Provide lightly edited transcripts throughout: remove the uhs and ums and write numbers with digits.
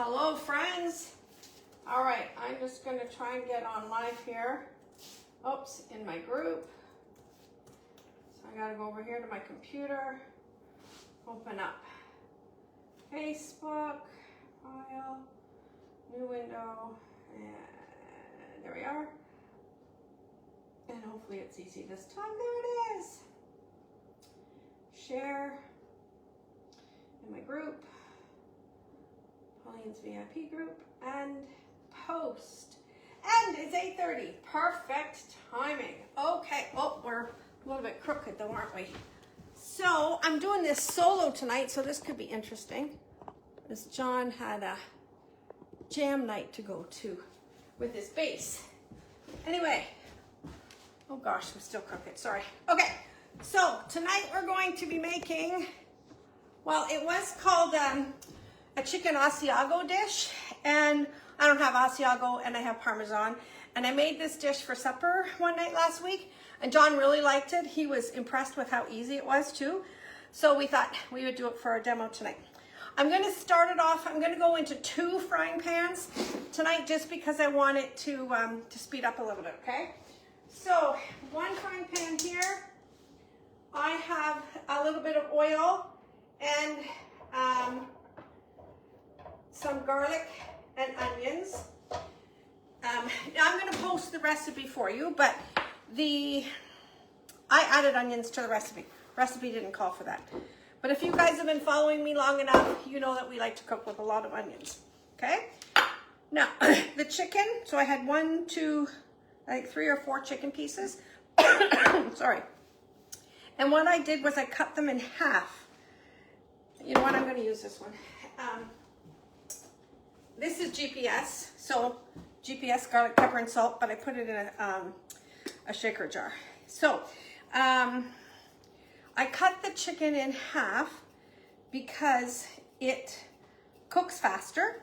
Hello friends. All right, I'm just going to try and get on live here. Oops, in my group. So I got to go over here to my computer, open up Facebook, file, new window, and there we are. And hopefully it's easy this time. There it is. Share in my group. Pauline's VIP group, and post. And it's 8:30. Perfect timing. Okay. Oh, we're a little bit crooked though, aren't we? So I'm doing this solo tonight, so this could be interesting. As John had a jam night to go to with his bass. Anyway. Oh gosh, I'm still crooked. Sorry. Okay. So tonight we're going to be making, well, it was called a chicken Asiago dish, and I don't have Asiago and I have Parmesan, and I made this dish for supper one night last week, and John really liked it. He was impressed with how easy it was too, so we thought we would do it for a demo tonight. I'm going to start it off. I'm going to go into 2 frying pans tonight just because I want it to speed up a little bit, okay? So 1 frying pan here, I have a little bit of oil and some garlic and onions. I'm going to post the recipe for you, but I added onions to the recipe. Recipe didn't call for that. But if you guys have been following me long enough, you know that we like to cook with a lot of onions. Okay? Now, the chicken, so I had 1, 2, I think 3 or 4 chicken pieces. Sorry. And what I did was I cut them in half. You know what? I'm going to use this one. This is GPS, so GPS garlic, pepper, and salt, but I put it in a shaker jar. So I cut the chicken in half because it cooks faster,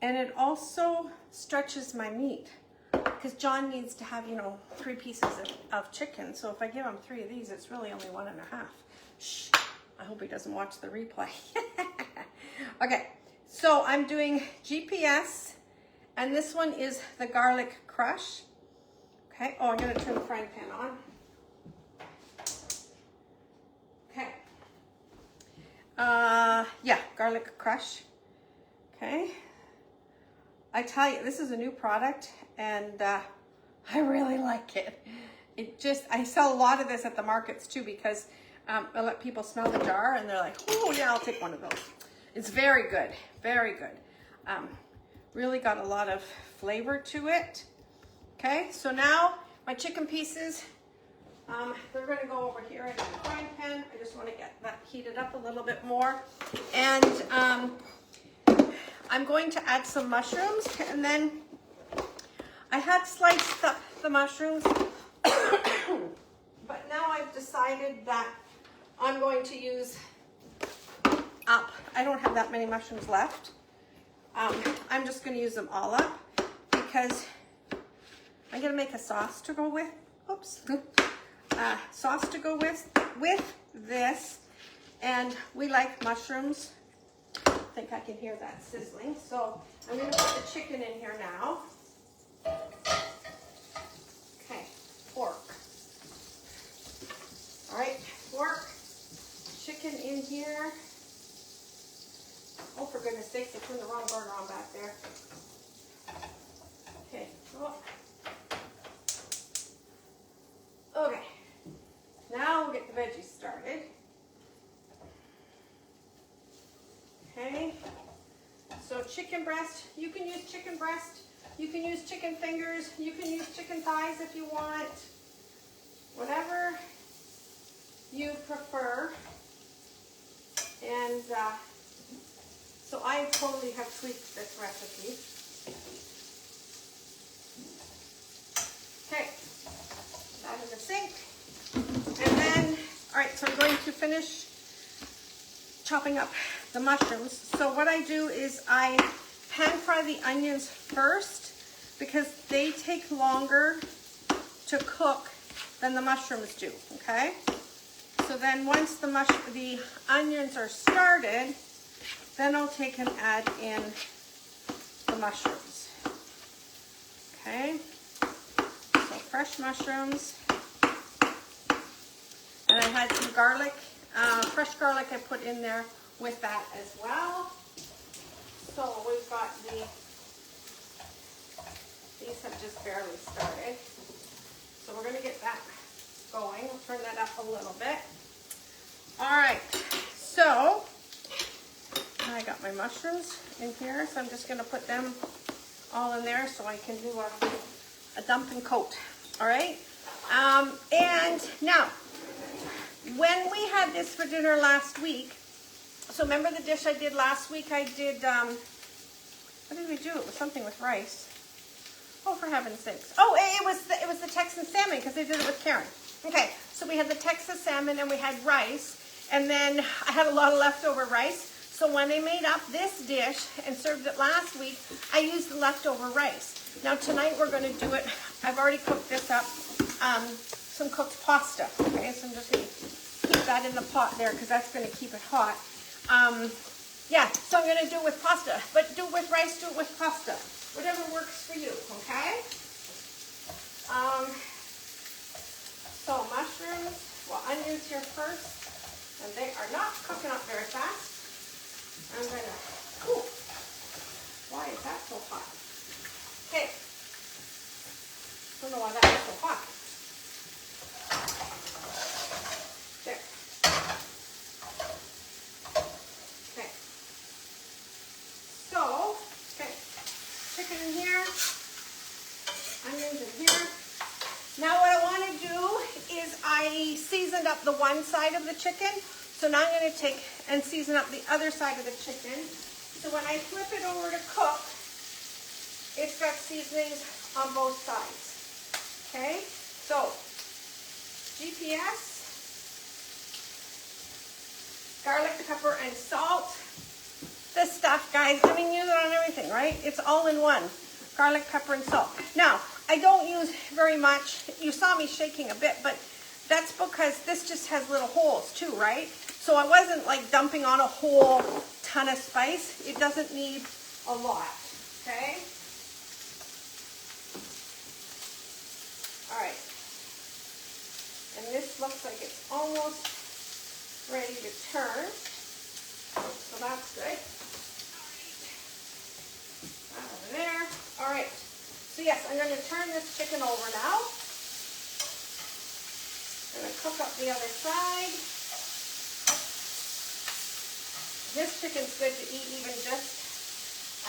and it also stretches my meat because John needs to have, 3 pieces of chicken. So if I give him 3 of these, it's really only 1 1/2. Shh, I hope he doesn't watch the replay. Okay. So I'm doing GPS, and this one is the garlic crush. Okay, oh, I'm going to turn the frying pan on. Okay. Yeah, garlic crush. Okay. I tell you, this is a new product, and I really like it. I sell a lot of this at the markets too, because I let people smell the jar, and they're like, oh yeah, I'll take one of those. It's very good, very good. Really got a lot of flavor to it. Okay, so now my chicken pieces, they're gonna go over here in the frying pan. I just wanna get that heated up a little bit more. And I'm going to add some mushrooms, and then I had sliced up the mushrooms, but now I've decided that I'm going to use up. I don't have that many mushrooms left. I'm just going to use them all up because I'm going to make a sauce to go with. Oops. Sauce to go with this, and we like mushrooms. I think I can hear that sizzling. So I'm going to put the chicken in here now. Okay, fork. All right, fork. Chicken in here. Oh, for goodness sakes, I turned the wrong burner on back there. Okay. Oh. Okay. Now we'll get the veggies started. Okay. So chicken breast. You can use chicken breast. You can use chicken fingers. You can use chicken thighs if you want. Whatever you prefer. And so I totally have tweaked this recipe. Okay, that in the sink. And then, all right, so I'm going to finish chopping up the mushrooms. So what I do is I pan fry the onions first because they take longer to cook than the mushrooms do, okay? So then once the onions are started, Then I'll take and add in the mushrooms. Okay, so fresh mushrooms. And I had some garlic, fresh garlic I put in there with that as well. So we've got these have just barely started. So we're gonna get that going. We'll turn that up a little bit. All right, so I got my mushrooms in here. So I'm just gonna put them all in there so I can do a dump and coat. All right, and now, when we had this for dinner last week, so remember the dish I did last week? I did, what did we do? It was something with rice. Oh, for heaven's sakes. Oh, it was the Texas salmon because I did it with Karen. Okay, so we had the Texas salmon and we had rice, and then I had a lot of leftover rice. So when I made up this dish and served it last week, I used the leftover rice. Now tonight we're going to do it. I've already cooked this up. Some cooked pasta. Okay, so I'm just going to keep that in the pot there because that's going to keep it hot. Yeah, so I'm going to do it with pasta, but do it with rice, do it with pasta. Whatever works for you, okay? So mushrooms, well, onions here first, and they are not cooking up very fast. I'm going to, ooh, why is that so hot? Okay, don't know why that is so hot. There. Okay. So, okay, chicken in here, onions in here. Now what I want to do is I seasoned up the one side of the chicken. So now I'm going to take and season up the other side of the chicken. So when I flip it over to cook, it's got seasonings on both sides. Okay, so GPS, garlic, pepper, and salt. This stuff, guys, I mean, use it on everything, right? It's all in one. Garlic, pepper, and salt. Now, I don't use very much. You saw me shaking a bit, but that's because this just has little holes too, right? So I wasn't like dumping on a whole ton of spice. It doesn't need a lot, okay? All right. And this looks like it's almost ready to turn. So that's good. All right. That over there. All right. So yes, I'm going to turn this chicken over now. I'm going to cook up the other side. This chicken's good to eat even just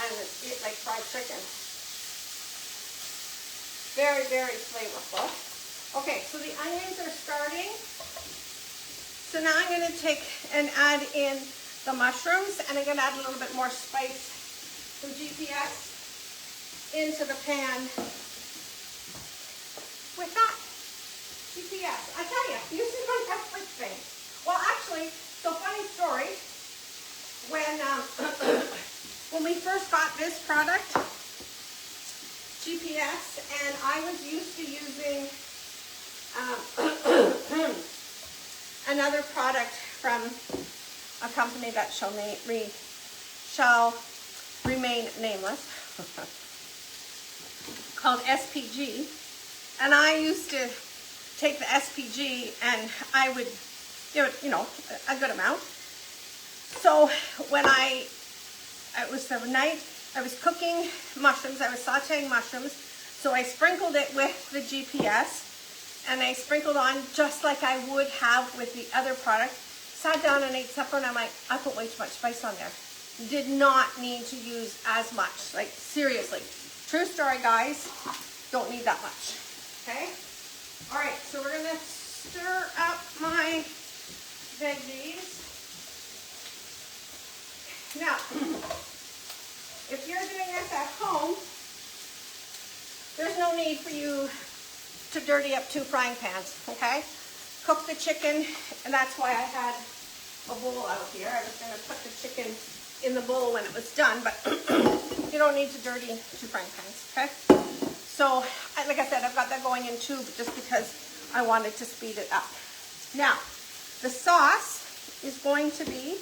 and eat like fried chicken. Very, very flavorful. Okay, so the onions are starting. So now I'm going to take and add in the mushrooms, and I'm going to add a little bit more spice from GPS into the pan with that. GPS, I tell you, use it on everything. Well, actually, so funny story. When we first got this product, GPS, and I was used to using another product from a company that shall remain nameless, called SPG, and I used to take the SPG and I would give it, you know, a good amount. So when it was the night, I was cooking mushrooms, I was sauteing mushrooms, so I sprinkled it with the GPS, and I sprinkled on just like I would have with the other product. Sat down and ate supper, and I'm like, I put way too much spice on there. Did not need to use as much, like seriously. True story, guys, don't need that much, okay? All right, so we're gonna stir up my veggies. Now, if you're doing this at home, there's no need for you to dirty up 2 frying pans, okay? Cook the chicken, and that's why I had a bowl out here. I was going to put the chicken in the bowl when it was done, but you don't need to dirty 2 frying pans, okay? So, like I said, I've got that going in tube just because I wanted to speed it up. Now, the sauce is going to be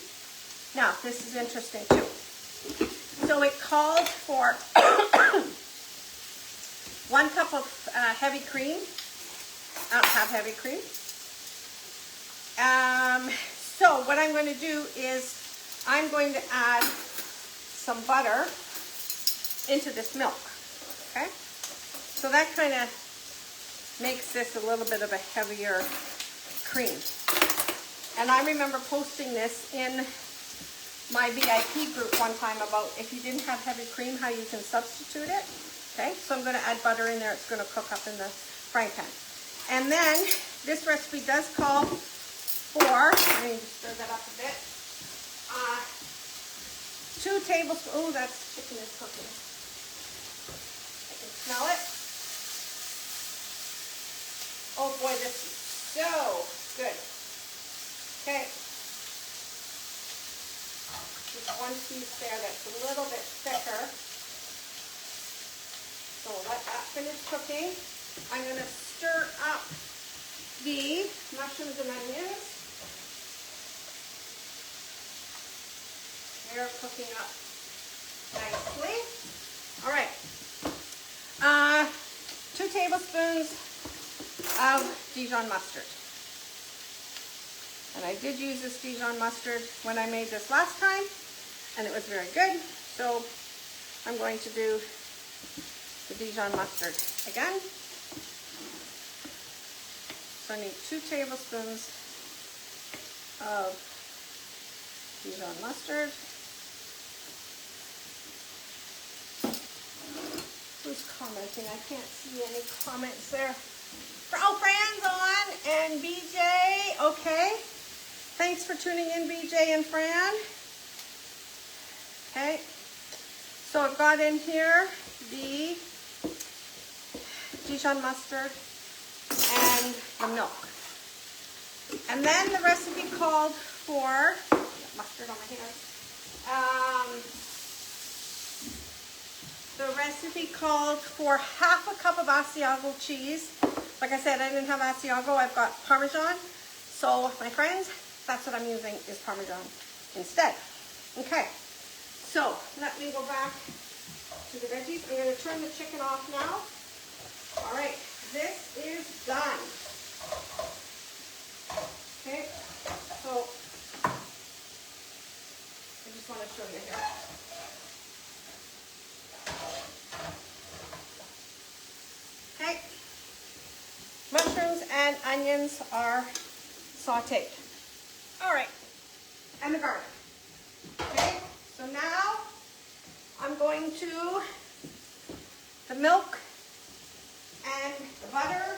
Now, this is interesting too. So it called for 1 cup of heavy cream. I don't have heavy cream. So what I'm going to do is I'm going to add some butter into this milk. Okay? So that kind of makes this a little bit of a heavier cream. And I remember posting this in my VIP group one time about if you didn't have heavy cream, how you can substitute it. Okay, so I'm going to add butter in there. It's going to cook up in the frying pan. And then this recipe does call for, let me just stir that up a bit, 2 tablespoons, oh, that chicken is cooking. I can smell it. Oh boy, this is so good. Okay. Just 1 piece there that's a little bit thicker. So let that finish cooking. I'm going to stir up the mushrooms and onions. They're cooking up nicely. All right. 2 tablespoons of Dijon mustard. And I did use this Dijon mustard when I made this last time, and it was very good. So I'm going to do the Dijon mustard again. So I need 2 tablespoons of Dijon mustard. Who's commenting? I can't see any comments there. Oh, Fran's on, and BJ. Okay. Thanks for tuning in, BJ and Fran. Okay. So I've got in here the Dijon mustard and the milk. And then the recipe called for, mustard on my hands. The recipe called for half a cup of Asiago cheese. Like I said, I didn't have Asiago, I've got Parmesan. So my friends, that's what I'm using is Parmesan instead. Okay, so let me go back to the veggies. I'm going to turn the chicken off now. All right, this is done. Okay, so I just want to show you here. Okay, mushrooms and onions are sauteed. All right, and the garlic. Okay, so now I'm going to the milk and the butter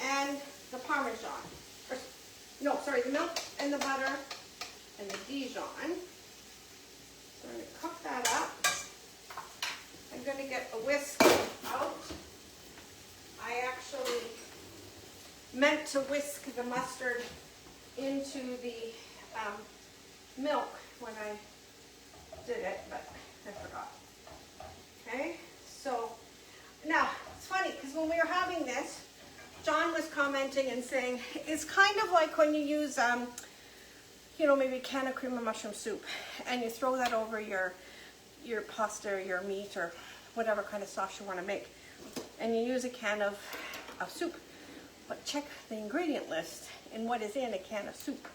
and the Parmesan. Or, no, sorry, the milk and the butter and the Dijon. So I'm going to cook that up. I'm going to get a whisk out. I actually meant to whisk the mustard into the milk when I did it, but I forgot. Okay, so now it's funny because when we were having this, John was commenting and saying it's kind of like when you use, you know, maybe a can of cream of mushroom soup, and you throw that over your pasta or your meat or whatever kind of sauce you want to make, and you use a can of soup. But check the ingredient list and what is in a can of soup,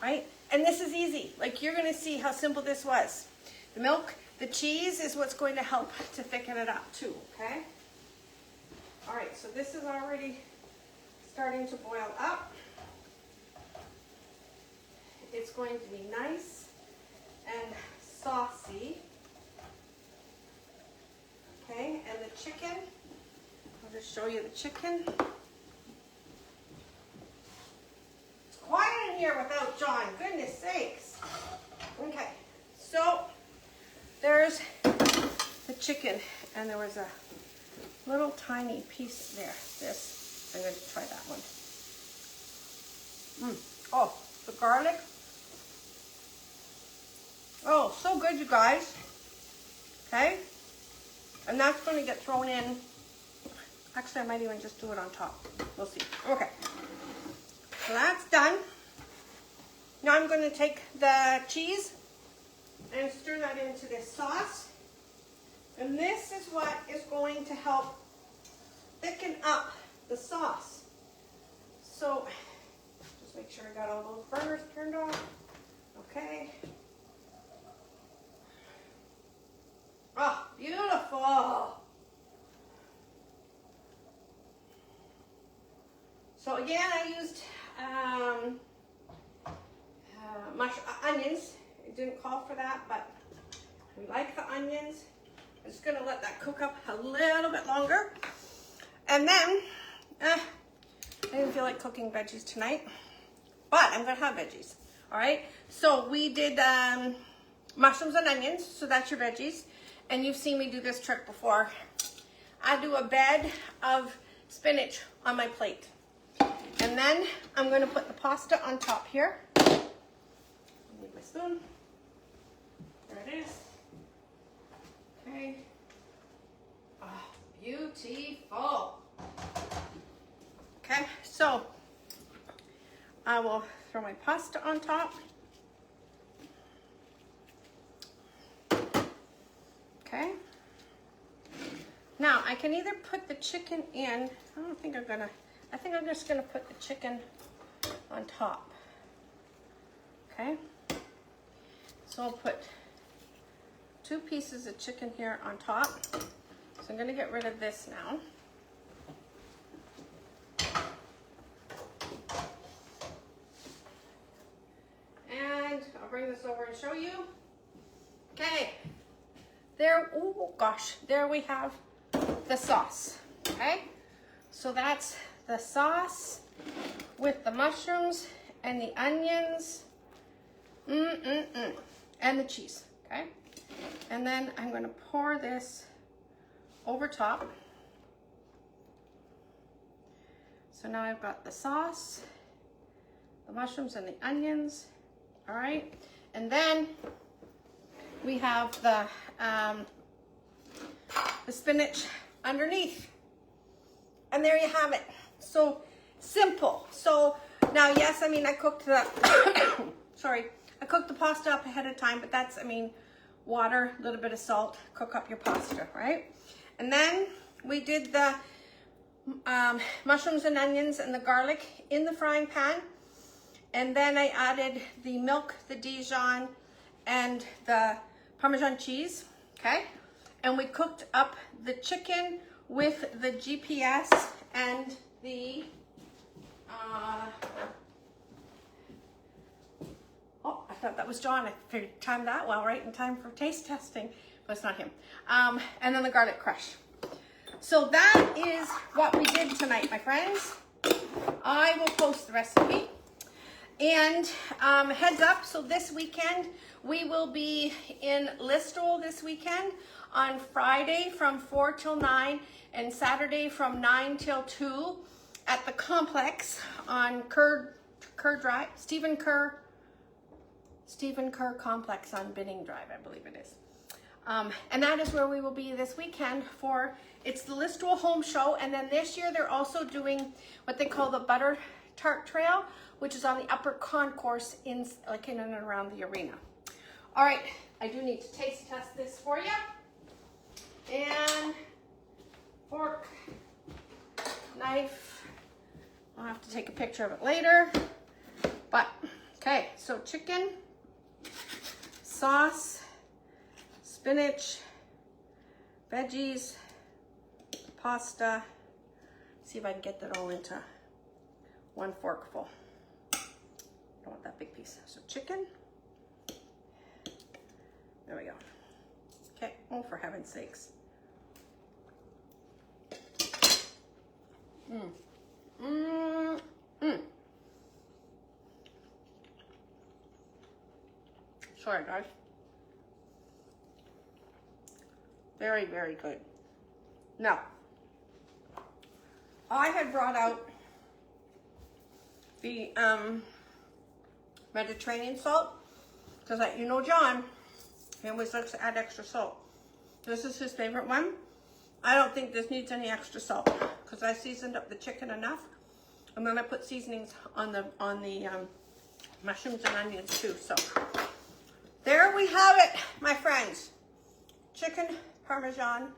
right? And this is easy. Like, you're going to see how simple this was. The milk, the cheese is what's going to help to thicken it up too, okay? All right, so this is already starting to boil up. It's going to be nice and saucy. Okay, and the chicken, I'll just show you the chicken. It's quiet in here without John, goodness sakes. Okay, so there's the chicken, and there was a little tiny piece there. This, I'm going to try that one. Oh, the garlic. Oh, so good, you guys. Okay, and that's going to get thrown in. Actually, I might even just do it on top. We'll see. Okay, so that's done. Now I'm going to take the cheese and stir that into this sauce. And this is what is going to help thicken up the sauce. So just make sure I got all those burners turned off. Okay. Oh, beautiful. So again, I used onions. It didn't call for that, but we like the onions. I'm just gonna let that cook up a little bit longer. And then, I didn't feel like cooking veggies tonight, but I'm gonna have veggies, all right? So we did mushrooms and onions, so that's your veggies. And you've seen me do this trick before. I do a bed of spinach on my plate. And then I'm gonna put the pasta on top here. I need my spoon. There it is. Okay. Oh, beautiful. Okay, so I will throw my pasta on top. Okay. Now I can either put the chicken in. I think I'm just gonna put the chicken on top. Okay. So I'll put 2 pieces of chicken here on top. So I'm gonna get rid of this now. And I'll bring this over and show you. Okay. There, oh gosh, there we have the sauce. Okay. So that's the sauce with the mushrooms and the onions. And the cheese. Okay. And then I'm going to pour this over top. So now I've got the sauce, the mushrooms and the onions. All right. And then we have the spinach underneath. And there you have it. So simple. So now, yes, I mean, I cooked the, sorry, I cooked the pasta up ahead of time, but that's, I mean, water, a little bit of salt, cook up your pasta, right? And then we did the mushrooms and onions and the garlic in the frying pan. And then I added the milk, the Dijon, and the Parmesan cheese, okay? And we cooked up the chicken with the GPS and the, oh, I thought that was John. I figured timed that well, right? In time for taste testing, but it's not him. And then the garlic crush. So that is what we did tonight, my friends. I will post the recipe. And heads up, so this weekend, we will be in Listowel this weekend on Friday from 4 till 9 and Saturday from 9 till 2 at the complex on Kerr Drive, Stephen Kerr Complex on Binning Drive, I believe it is. And that is where we will be this weekend for, it's the Listowel Home Show. And then this year they're also doing what they call the Butter Tart Trail, which is on the upper concourse in and around the arena. All right, I do need to taste test this for you. And fork, knife. I'll have to take a picture of it later. But, okay, so chicken, sauce, spinach, veggies, pasta. See if I can get that all into one forkful. I don't want that big piece. So chicken. There we go. Okay, oh, for heaven's sakes. Sorry, guys. Very, very good. Now, I had brought out the Mediterranean salt because, you know, John, he always likes to add extra salt. This is his favorite one. I don't think this needs any extra salt because I seasoned up the chicken enough, and then I put seasonings on the mushrooms and onions too. So there we have it, my friends. Chicken Parmesan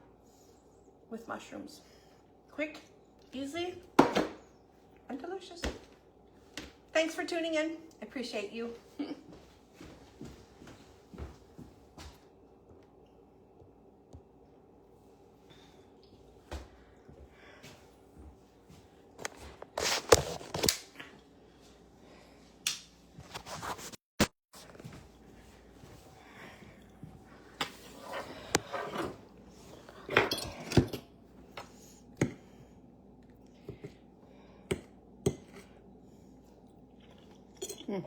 with mushrooms. Quick, easy, and delicious. Thanks for tuning in. I appreciate you. Mm.